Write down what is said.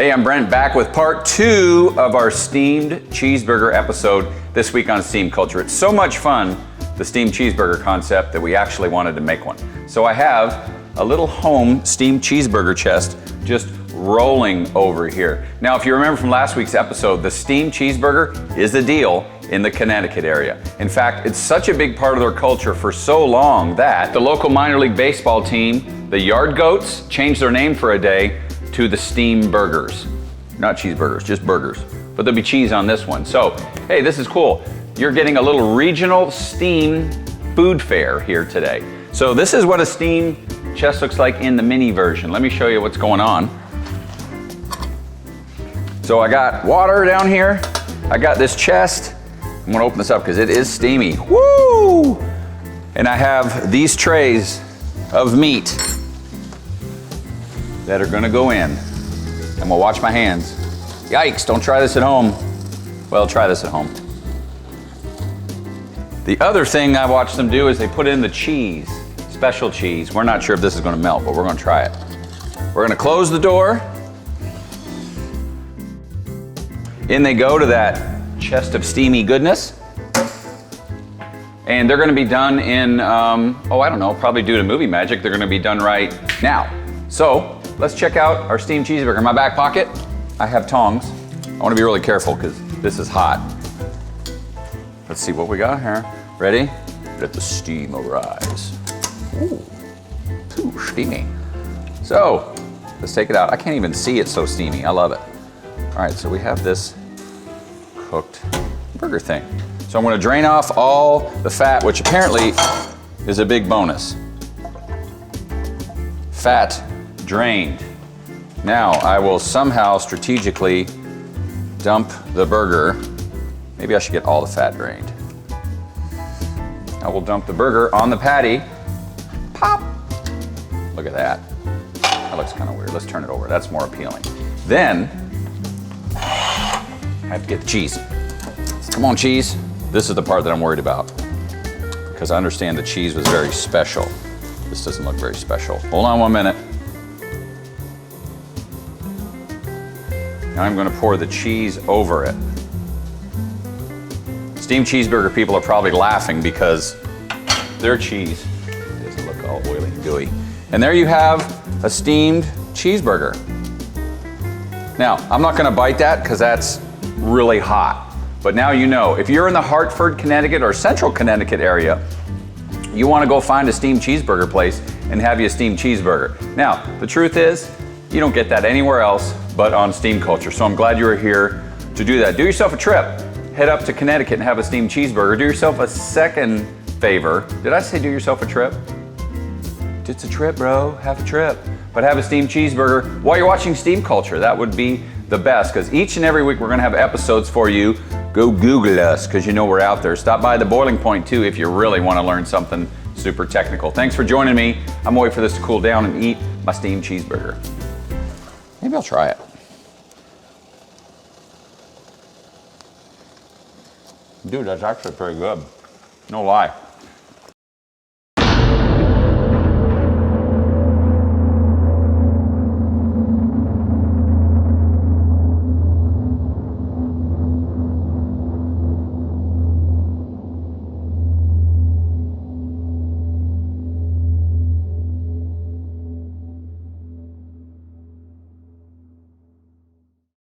Hey, I'm Brent, back with part 2 of our steamed cheeseburger episode this week on Steam Culture. It's so much fun, the steamed cheeseburger concept, that we actually wanted to make one. So I have a little home steamed cheeseburger chest just rolling over here. Now, if you remember from last week's episode, the steamed cheeseburger is the deal in the Connecticut area. In fact, it's such a big part of their culture for so long that the local minor league baseball team, the Yard Goats, changed their name for a day to the Steam Burgers. Not cheeseburgers, just burgers. But there'll be cheese on this one. So, hey, this is cool. You're getting a little regional steam food fair here today. So this is what a steam chest looks like in the mini version. Let me show you what's going on. So I got water down here. I got this chest. I'm gonna open this up because it is steamy. Woo! And I have these trays of meat that are gonna go in. I'm gonna watch my hands. Yikes, don't try this at home. Well, try this at home. The other thing I watched them do is they put in the cheese, special cheese. We're not sure if this is gonna melt, but we're gonna try it. We're gonna close the door. In they go to that chest of steamy goodness. And they're gonna be done in, I don't know, probably due to movie magic, they're gonna be done right now. So, let's check out our steamed cheeseburger. In my back pocket, I have tongs. I wanna be really careful because this is hot. Let's see what we got here. Ready? Let the steam arise. Ooh, steamy. So, let's take it out. I can't even see it, so steamy. I love it. All right, so we have this cooked burger thing. So I'm gonna drain off all the fat, which apparently is a big bonus. Fat drained. Now I will somehow strategically dump the burger. Maybe I should get all the fat drained. I will dump the burger on the patty. Pop! Look at that. That looks kind of weird. Let's turn it over. That's more appealing. Then, I have to get the cheese. Come on, cheese. This is the part that I'm worried about because I understand the cheese was very special. This doesn't look very special. Hold on 1 minute. Now I'm gonna pour the cheese over it. Steamed cheeseburger people are probably laughing because their cheese doesn't look all oily and gooey. And there you have a steamed cheeseburger. Now, I'm not gonna bite that because that's really hot. But now you know, if you're in the Hartford, Connecticut or Central Connecticut area, you wanna go find a steamed cheeseburger place and have you a steamed cheeseburger. Now, the truth is, you don't get that anywhere else but on Steam Culture. So I'm glad you were here to do that. Do yourself a trip. Head up to Connecticut and have a steamed cheeseburger. Do yourself a second favor. Did I say do yourself a trip? It's a trip, bro, have a trip. But have a steamed cheeseburger while you're watching Steam Culture. That would be the best, because each and every week we're gonna have episodes for you. Go Google us, because you know we're out there. Stop by the Boiling Point too if you really wanna learn something super technical. Thanks for joining me. I'm gonna wait for this to cool down and eat my steamed cheeseburger. Maybe I'll try it. Dude, that's actually pretty good. No lie.